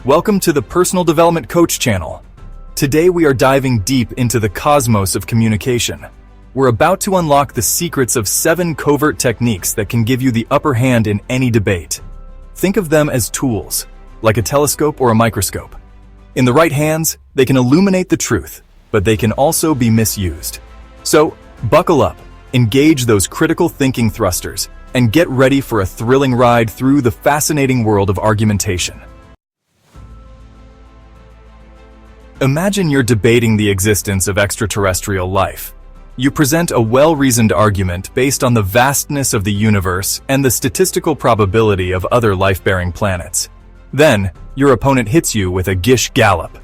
Welcome to the Personal Development Coach channel. Today we are diving deep into the cosmos of communication. We're about to unlock the secrets of 7 covert techniques that can give you the upper hand in any debate. Think of them as tools, like a telescope or a microscope. In the right hands, they can illuminate the truth, but they can also be misused. So, buckle up, engage those critical thinking thrusters, and get ready for a thrilling ride through the fascinating world of argumentation. Imagine you're debating the existence of extraterrestrial life. You present a well-reasoned argument based on the vastness of the universe and the statistical probability of other life-bearing planets. Then, your opponent hits you with a Gish Gallop.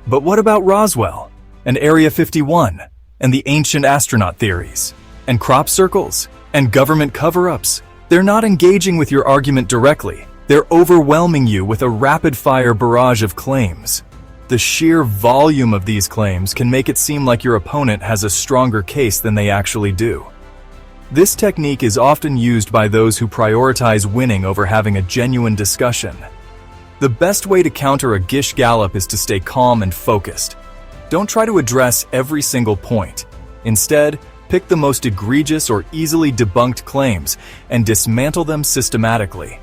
But what about Roswell, and Area 51, and the ancient astronaut theories, and crop circles, and government cover-ups? They're not engaging with your argument directly. They're overwhelming you with a rapid-fire barrage of claims. The sheer volume of these claims can make it seem like your opponent has a stronger case than they actually do. This technique is often used by those who prioritize winning over having a genuine discussion. The best way to counter a Gish Gallop is to stay calm and focused. Don't try to address every single point. Instead, pick the most egregious or easily debunked claims and dismantle them systematically.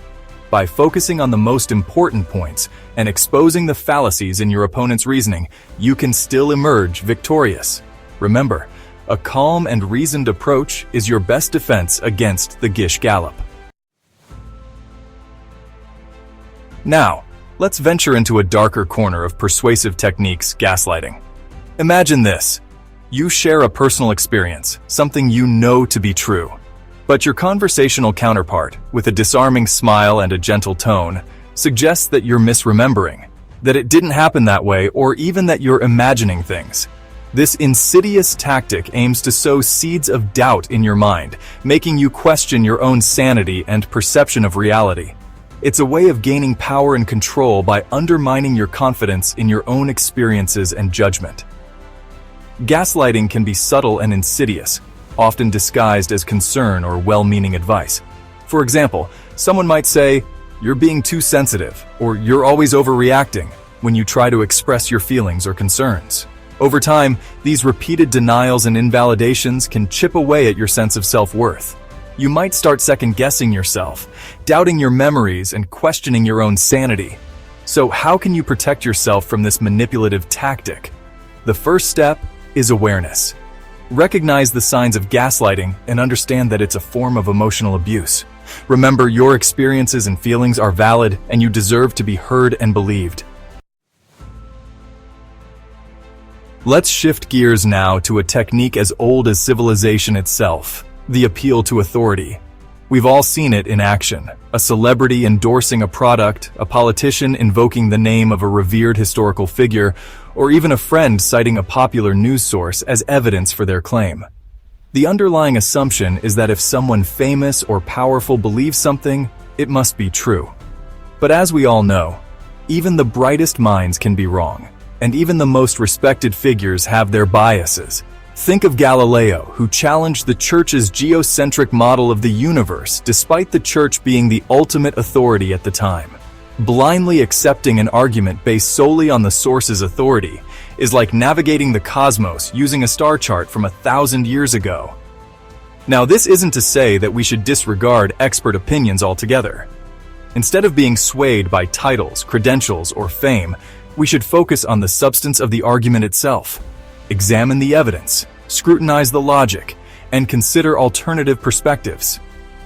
By focusing on the most important points and exposing the fallacies in your opponent's reasoning, you can still emerge victorious. Remember, a calm and reasoned approach is your best defense against the Gish Gallop. Now, let's venture into a darker corner of persuasive techniques, gaslighting. Imagine this. You share a personal experience, something you know to be true. But your conversational counterpart, with a disarming smile and a gentle tone, suggests that you're misremembering, that it didn't happen that way, or even that you're imagining things. This insidious tactic aims to sow seeds of doubt in your mind, making you question your own sanity and perception of reality. It's a way of gaining power and control by undermining your confidence in your own experiences and judgment. Gaslighting can be subtle and insidious, often disguised as concern or well-meaning advice. For example, someone might say, "You're being too sensitive," or "You're always overreacting," when you try to express your feelings or concerns. Over time, these repeated denials and invalidations can chip away at your sense of self-worth. You might start second-guessing yourself, doubting your memories, and questioning your own sanity. So how can you protect yourself from this manipulative tactic? The first step is awareness. Recognize the signs of gaslighting and understand that it's a form of emotional abuse. Remember, your experiences and feelings are valid, and you deserve to be heard and believed. Let's shift gears now to a technique as old as civilization itself, the appeal to authority. We've all seen it in action. A celebrity endorsing a product, a politician invoking the name of a revered historical figure, or even a friend citing a popular news source as evidence for their claim. The underlying assumption is that if someone famous or powerful believes something, it must be true. But as we all know, even the brightest minds can be wrong, and even the most respected figures have their biases. Think of Galileo, who challenged the Church's geocentric model of the universe despite the Church being the ultimate authority at the time. Blindly accepting an argument based solely on the source's authority is like navigating the cosmos using a star chart from 1,000 years ago. Now, this isn't to say that we should disregard expert opinions altogether. Instead of being swayed by titles, credentials, or fame, we should focus on the substance of the argument itself. Examine the evidence, scrutinize the logic, and consider alternative perspectives.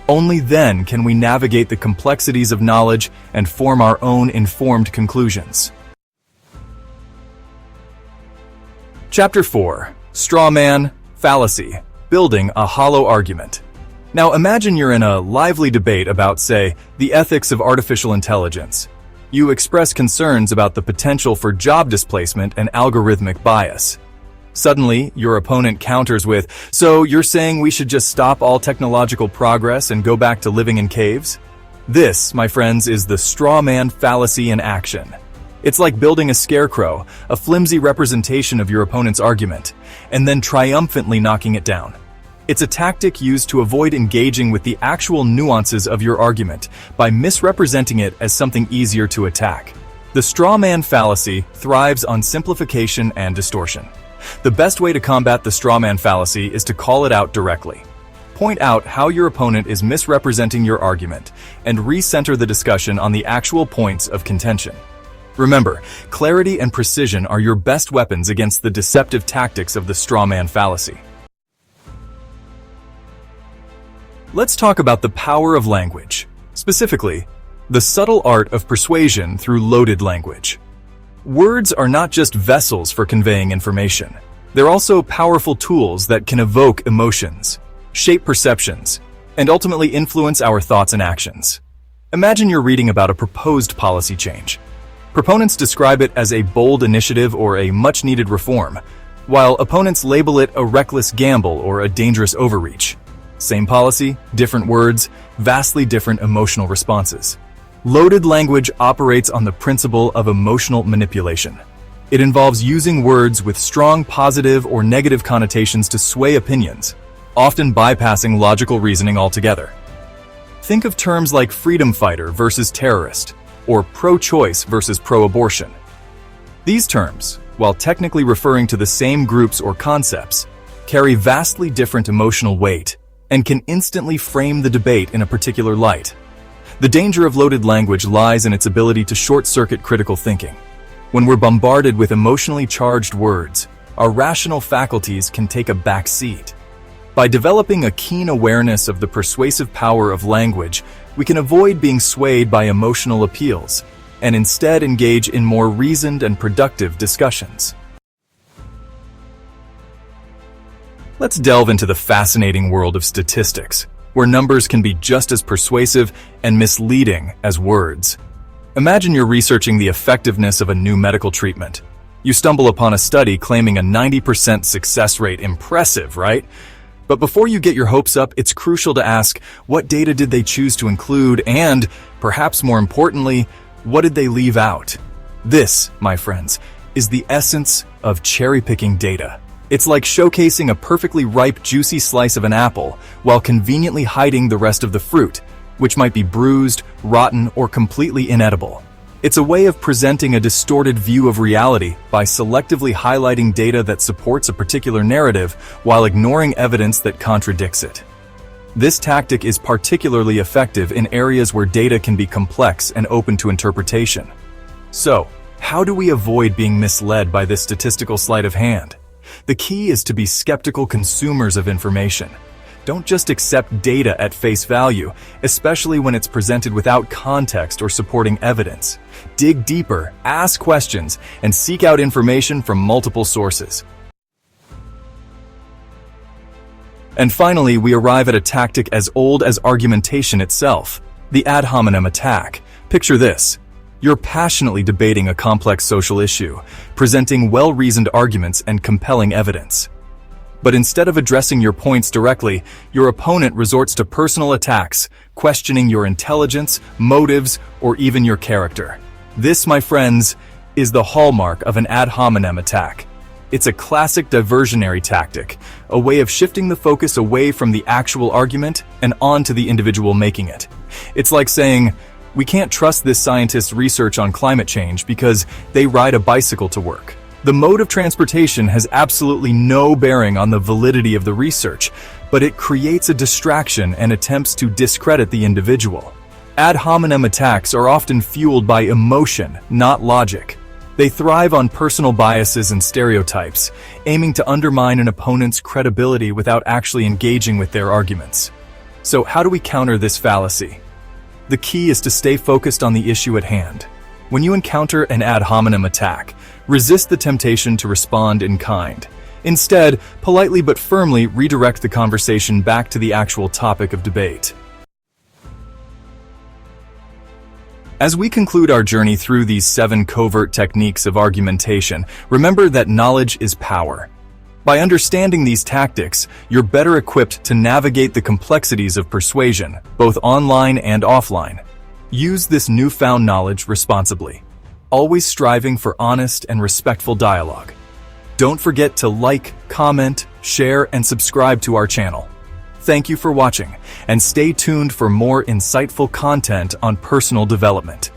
Only then can we navigate the complexities of knowledge and form our own informed conclusions. Chapter 4. Straw Man Fallacy. Building a hollow argument. Now imagine you're in a lively debate about, say, the ethics of artificial intelligence. You express concerns about the potential for job displacement and algorithmic bias. Suddenly, your opponent counters with, "So you're saying we should just stop all technological progress and go back to living in caves?" This, my friends, is the straw man fallacy in action. It's like building a scarecrow, a flimsy representation of your opponent's argument, and then triumphantly knocking it down. It's a tactic used to avoid engaging with the actual nuances of your argument by misrepresenting it as something easier to attack. The straw man fallacy thrives on simplification and distortion. The best way to combat the straw man fallacy is to call it out directly. Point out how your opponent is misrepresenting your argument and recenter the discussion on the actual points of contention. Remember, clarity and precision are your best weapons against the deceptive tactics of the straw man fallacy. Let's talk about the power of language, specifically, the subtle art of persuasion through loaded language. Words are not just vessels for conveying information. They're also powerful tools that can evoke emotions, shape perceptions, and ultimately influence our thoughts and actions. Imagine you're reading about a proposed policy change. Proponents describe it as a bold initiative or a much-needed reform, while opponents label it a reckless gamble or a dangerous overreach. Same policy, different words, vastly different emotional responses. Loaded language operates on the principle of emotional manipulation. It involves using words with strong positive or negative connotations to sway opinions, often bypassing logical reasoning altogether. Think of terms like freedom fighter versus terrorist, or pro-choice versus pro-abortion. These terms, while technically referring to the same groups or concepts, carry vastly different emotional weight and can instantly frame the debate in a particular light. The danger of loaded language lies in its ability to short-circuit critical thinking. When we're bombarded with emotionally charged words, our rational faculties can take a back seat. By developing a keen awareness of the persuasive power of language, we can avoid being swayed by emotional appeals and instead engage in more reasoned and productive discussions. Let's delve into the fascinating world of statistics, where numbers can be just as persuasive and misleading as words. Imagine you're researching the effectiveness of a new medical treatment. You stumble upon a study claiming a 90% success rate. Impressive, right? But before you get your hopes up, it's crucial to ask, what data did they choose to include, and, perhaps more importantly, what did they leave out? This, my friends, is the essence of cherry-picking data. It's like showcasing a perfectly ripe, juicy slice of an apple while conveniently hiding the rest of the fruit, which might be bruised, rotten, or completely inedible. It's a way of presenting a distorted view of reality by selectively highlighting data that supports a particular narrative while ignoring evidence that contradicts it. This tactic is particularly effective in areas where data can be complex and open to interpretation. So, how do we avoid being misled by this statistical sleight of hand? The key is to be skeptical consumers of information. Don't just accept data at face value, especially when it's presented without context or supporting evidence. Dig deeper, ask questions, and seek out information from multiple sources. And finally, we arrive at a tactic as old as argumentation itself, the ad hominem attack. Picture this. You're passionately debating a complex social issue, presenting well-reasoned arguments and compelling evidence. But instead of addressing your points directly, your opponent resorts to personal attacks, questioning your intelligence, motives, or even your character. This, my friends, is the hallmark of an ad hominem attack. It's a classic diversionary tactic, a way of shifting the focus away from the actual argument and onto the individual making it. It's like saying, we can't trust this scientist's research on climate change because they ride a bicycle to work. The mode of transportation has absolutely no bearing on the validity of the research, but it creates a distraction and attempts to discredit the individual. Ad hominem attacks are often fueled by emotion, not logic. They thrive on personal biases and stereotypes, aiming to undermine an opponent's credibility without actually engaging with their arguments. So how do we counter this fallacy? The key is to stay focused on the issue at hand. When you encounter an ad hominem attack, resist the temptation to respond in kind. Instead, politely but firmly redirect the conversation back to the actual topic of debate. As we conclude our journey through these 7 covert techniques of argumentation, remember that knowledge is power. By understanding these tactics, you're better equipped to navigate the complexities of persuasion, both online and offline. Use this newfound knowledge responsibly, always striving for honest and respectful dialogue. Don't forget to like, comment, share, and subscribe to our channel. Thank you for watching, and stay tuned for more insightful content on personal development.